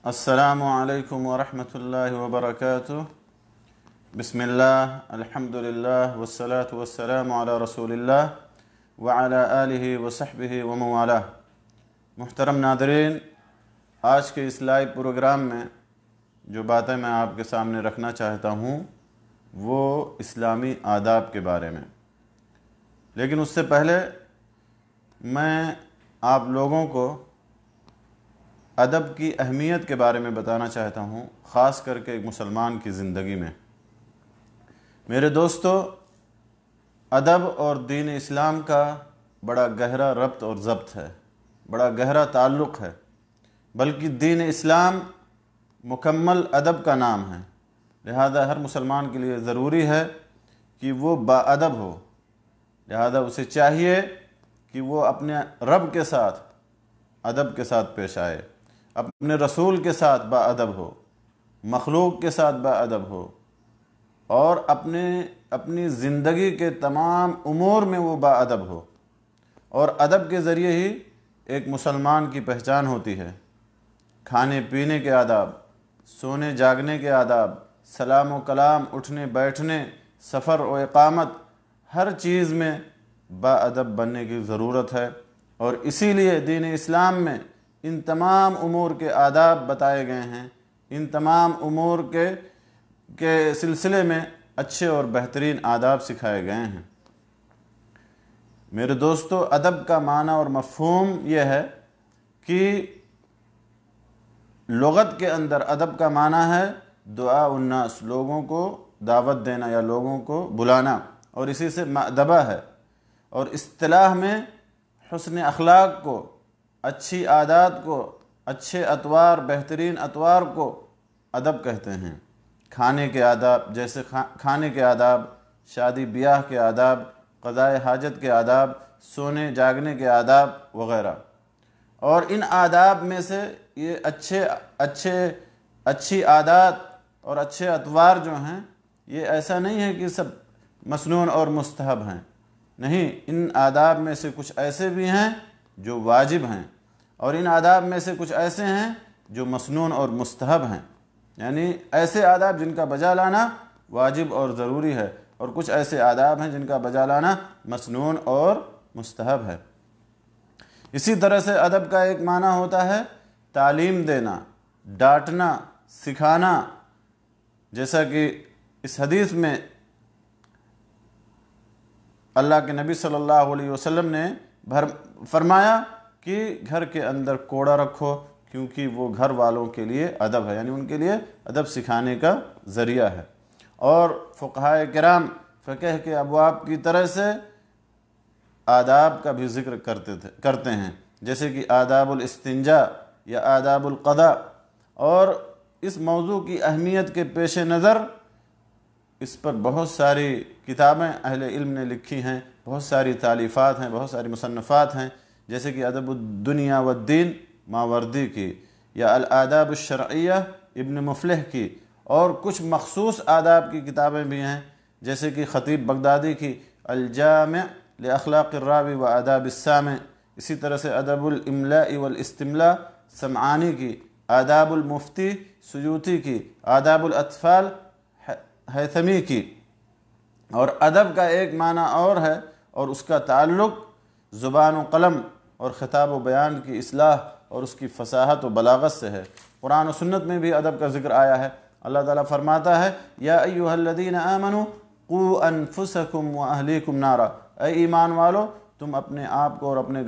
السلام علیکم ورحمۃ اللہ وبرکاتہ۔ بسم اللہ، الحمدللہ والصلاة والسلام علی رسول اللہ وعلی آلہ وصحبہ ومن والہ۔ محترم ناظرین، آج کے اس لائیو پروگرام میں جو باتیں میں آپ کے سامنے رکھنا چاہتا ہوں وہ اسلامی آداب کے بارے میں، لیکن اس سے پہلے میں آپ لوگوں کو ادب کی اہمیت کے بارے میں بتانا چاہتا ہوں، خاص کر کے ایک مسلمان کی زندگی میں۔ میرے دوستو، ادب اور دین اسلام کا بڑا گہرا ربط اور ضبط ہے، بڑا گہرا تعلق ہے، بلکہ دین اسلام مکمل ادب کا نام ہے۔ لہذا ہر مسلمان کے لیے ضروری ہے کہ وہ باادب ہو، لہذا اسے چاہیے کہ وہ اپنے رب کے ساتھ ادب کے ساتھ پیش آئے، اپنے رسول کے ساتھ باادب ہو، مخلوق کے ساتھ باادب ہو، اور اپنی زندگی کے تمام امور میں وہ باادب ہو۔ اور ادب کے ذریعے ہی ایک مسلمان کی پہچان ہوتی ہے۔ کھانے پینے کے آداب، سونے جاگنے کے آداب، سلام و کلام، اٹھنے بیٹھنے، سفر و اقامت، ہر چیز میں باادب بننے کی ضرورت ہے، اور اسی لیے دین اسلام میں ان تمام امور کے آداب بتائے گئے ہیں، ان تمام امور کے سلسلے میں اچھے اور بہترین آداب سکھائے گئے ہیں۔ میرے دوستو، ادب کا معنی اور مفہوم یہ ہے کہ لغت کے اندر ادب کا معنی ہے دعاء الناس، لوگوں کو دعوت دینا یا لوگوں کو بلانا، اور اسی سے مأدبہ ہے۔ اور اصطلاح میں حسن اخلاق کو، اچھی عادات کو، اچھے اطوار، بہترین اطوار کو ادب کہتے ہیں۔ کھانے کے آداب، جیسے کھانے کے آداب، شادی بیاہ کے آداب، قضائے حاجت کے آداب، سونے جاگنے کے آداب وغیرہ۔ اور ان آداب میں سے یہ اچھی عادات اور اچھے اطوار جو ہیں، یہ ایسا نہیں ہے کہ سب مسنون اور مستحب ہیں، نہیں، ان آداب میں سے کچھ ایسے بھی ہیں جو واجب ہیں، اور ان آداب میں سے کچھ ایسے ہیں جو مسنون اور مستحب ہیں، یعنی ایسے آداب جن کا بجا لانا واجب اور ضروری ہے، اور کچھ ایسے آداب ہیں جن کا بجا لانا مسنون اور مستحب ہے۔ اسی طرح سے ادب کا ایک معنی ہوتا ہے تعلیم دینا، ڈانٹنا، سکھانا، جیسا کہ اس حدیث میں اللہ کے نبی صلی اللہ علیہ وسلم نے فرمایا کہ گھر کے اندر کوڑا رکھو، کیونکہ وہ گھر والوں کے لیے ادب ہے، یعنی ان کے لیے ادب سکھانے کا ذریعہ ہے۔ اور فقہائے کرام فقہ کے ابواب کی طرح سے آداب کا بھی ذکر کرتے ہیں، جیسے کہ آداب الاستنجاء یا آداب القضاء۔ اور اس موضوع کی اہمیت کے پیش نظر اس پر بہت ساری کتابیں اہل علم نے لکھی ہیں، بہت ساری تالیفات ہیں، بہت ساری مصنفات ہیں، جیسے کہ ادب الدنیا والدین ماوردی کی، یا الآداب الشرعیہ ابن مفلح کی، اور کچھ مخصوص آداب کی کتابیں بھی ہیں، جیسے کہ خطیب بغدادی کی الجامع لاخلاق الراوی و آداب السامع، اسی طرح سے ادب الاملاء والاستملاء سمعانی کی، آداب المفتی سیوطی کی، آداب الاطفال ہیثمی کی۔ اور ادب کا ایک معنی اور ہے، اور اس کا تعلق زبان و قلم اور خطاب و بیان کی اصلاح اور اس کی فصاحت و بلاغت سے ہے۔ قرآن و سنت میں بھی ادب کا ذکر آیا ہے۔ اللہ تعالیٰ فرماتا ہے یا ایھا الذین آمنوا قوا انفسکم واہلیکم نارا، اے ایمان والو، تم اپنے آپ کو اور اپنے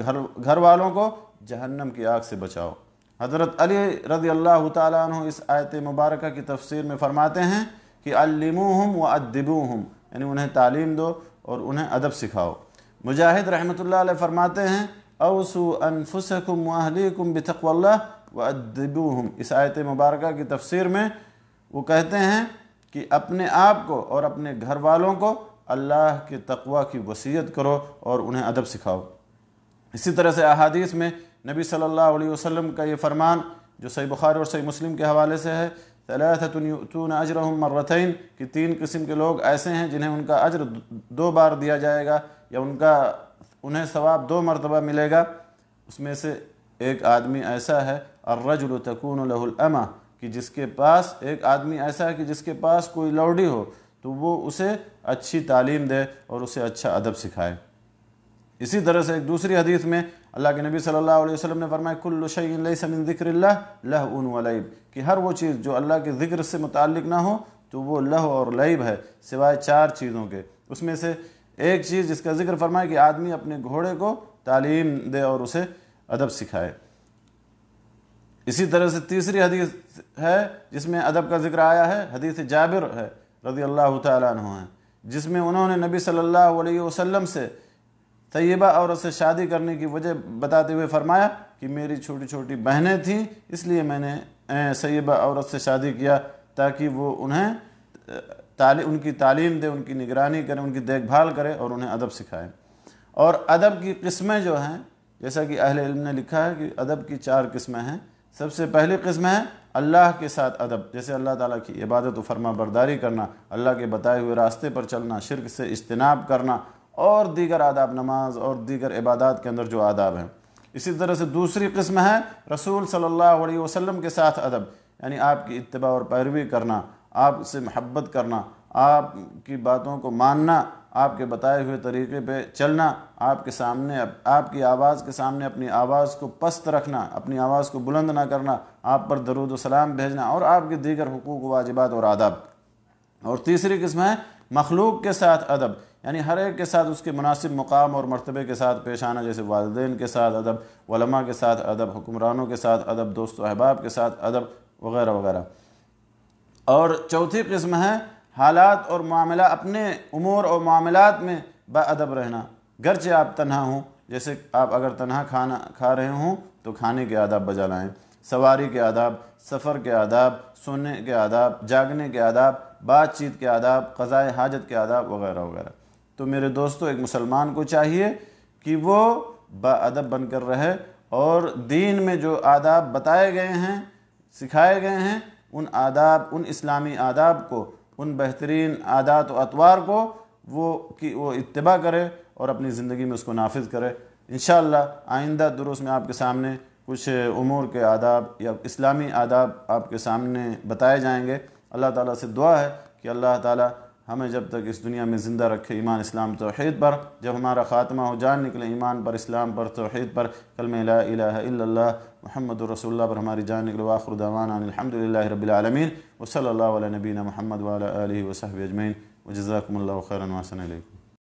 گھر والوں کو جہنم کی آگ سے بچاؤ۔ حضرت علی رضی اللہ تعالیٰ عنہ اس آیت مبارکہ کی تفسیر میں فرماتے ہیں کہ علموہم وادبوہم، یعنی انہیں تعلیم دو اور انہیں ادب سکھاؤ۔ مجاہد رحمۃ اللہ علیہ فرماتے ہیں اوصوا انفسکم واہلیکم بتقوی اللہ وادبوہم۔ اس آیت مبارکہ کی تفسیر میں وہ کہتے ہیں کہ اپنے آپ کو اور اپنے گھر والوں کو اللہ کے تقوی کی وصیت کرو اور انہیں ادب سکھاؤ۔ اسی طرح سے احادیث میں نبی صلی اللہ علیہ وسلم کا یہ فرمان جو صحیح بخاری اور صحیح مسلم کے حوالے سے ہے، ثلاثۃ یؤتون اجرہم مرتین، کہ 3 قسم کے لوگ ایسے ہیں جنہیں ان کا اجر 2 بار دیا جائے گا، یا انہیں ثواب 2 مرتبہ ملے گا۔ اس میں سے ایک آدمی ایسا ہے الرجل تکون لہ الامہ، کہ جس کے پاس ایک آدمی ایسا ہے کہ جس کے پاس کوئی لوڈی ہو تو وہ اسے اچھی تعلیم دے اور اسے اچھا ادب سکھائے۔ اسی طرح سے ایک دوسری حدیث میں اللہ کے نبی صلی اللہ علیہ وسلم نے فرمایا کل شیء لیس من ذکر اللہ لہو و لعب، کہ ہر وہ چیز جو اللہ کے ذکر سے متعلق نہ ہو تو وہ لہو اور لعب ہے، سوائے 4 چیزوں کے۔ اس میں سے ایک چیز جس کا ذکر فرمایا کہ آدمی اپنے گھوڑے کو تعلیم دے اور اسے ادب سکھائے۔ اسی طرح سے تیسری حدیث ہے جس میں ادب کا ذکر آیا ہے، حدیث جابر ہے رضی اللہ تعالیٰ عنہ ہے، جس میں انہوں نے نبی صلی اللہ علیہ وسلم سے طیبہ عورت سے شادی کرنے کی وجہ بتاتے ہوئے فرمایا کہ میری چھوٹی چھوٹی بہنیں تھیں، اس لیے میں نے طیبہ عورت سے شادی کیا تاکہ وہ انہیں ان کی تعلیم دے، ان کی نگرانی کرے، ان کی دیکھ بھال کرے اور انہیں ادب سکھائے۔ اور ادب کی قسمیں جو ہیں، جیسا کہ اہل علم نے لکھا ہے کہ ادب کی 4 قسمیں ہیں۔ سب سے پہلی قسم ہے اللہ کے ساتھ ادب، جیسے اللہ تعالیٰ کی عبادت و فرما برداری کرنا، اللہ کے بتائے ہوئے راستے پر چلنا، شرک سے اجتناب کرنا اور دیگر آداب، نماز اور دیگر عبادات کے اندر جو آداب ہیں۔ اسی طرح سے دوسری قسم ہے رسول صلی اللہ علیہ وسلم کے ساتھ ادب، یعنی آپ کی اتباع اور پیروی کرنا، آپ سے محبت کرنا، آپ کی باتوں کو ماننا، آپ کے بتائے ہوئے طریقے پہ چلنا، آپ کے سامنے آپ کی آواز کے سامنے اپنی آواز کو پست رکھنا، اپنی آواز کو بلند نہ کرنا، آپ پر درود و سلام بھیجنا اور آپ کے دیگر حقوق و واجبات اور آداب۔ اور تیسری قسم ہے مخلوق کے ساتھ ادب، یعنی ہر ایک کے ساتھ اس کے مناسب مقام اور مرتبے کے ساتھ پیش آنا، جیسے والدین کے ساتھ ادب، علماء کے ساتھ ادب، حکمرانوں کے ساتھ ادب، دوست و احباب کے ساتھ ادب وغیرہ وغیرہ۔ اور چوتھی قسم ہے حالات اور معاملات، اپنے امور اور معاملات میں باادب رہنا، گرچہ آپ تنہا ہوں، جیسے آپ اگر تنہا کھانا کھا رہے ہوں تو کھانے کے آداب بجا لائیں، سواری کے آداب، سفر کے آداب، سونے کے آداب، جاگنے کے آداب، بات چیت کے آداب، قضائے حاجت کے آداب وغیرہ وغیرہ۔ تو میرے دوستو، ایک مسلمان کو چاہیے کہ وہ باادب بن کر رہے اور دین میں جو آداب بتائے گئے ہیں، سکھائے گئے ہیں، ان آداب، ان اسلامی آداب کو، ان بہترین عادات و اطوار کو وہ اتباع کرے اور اپنی زندگی میں اس کو نافذ کرے۔ انشاءاللہ آئندہ دروس میں آپ کے سامنے کچھ امور کے آداب یا اسلامی آداب آپ کے سامنے بتائے جائیں گے۔ اللہ تعالیٰ سے دعا ہے کہ اللہ تعالیٰ ہمیں جب تک اس دنیا میں زندہ رکھے ایمان اسلام توحید پر، جب ہمارا خاتمہ ہو جان نکلے ایمان پر، اسلام پر، توحید پر، کلمہ لا الہ الا اللہ محمد رسول اللہ پر ہماری جان نکلے۔ وآخر دعوانا ان الحمدللہ رب العالمین وصلی اللہ علی نبینا محمد وعلی آلہ وصحبہ اجمعین وجزاکم اللہ خیرا واحسن الیکم۔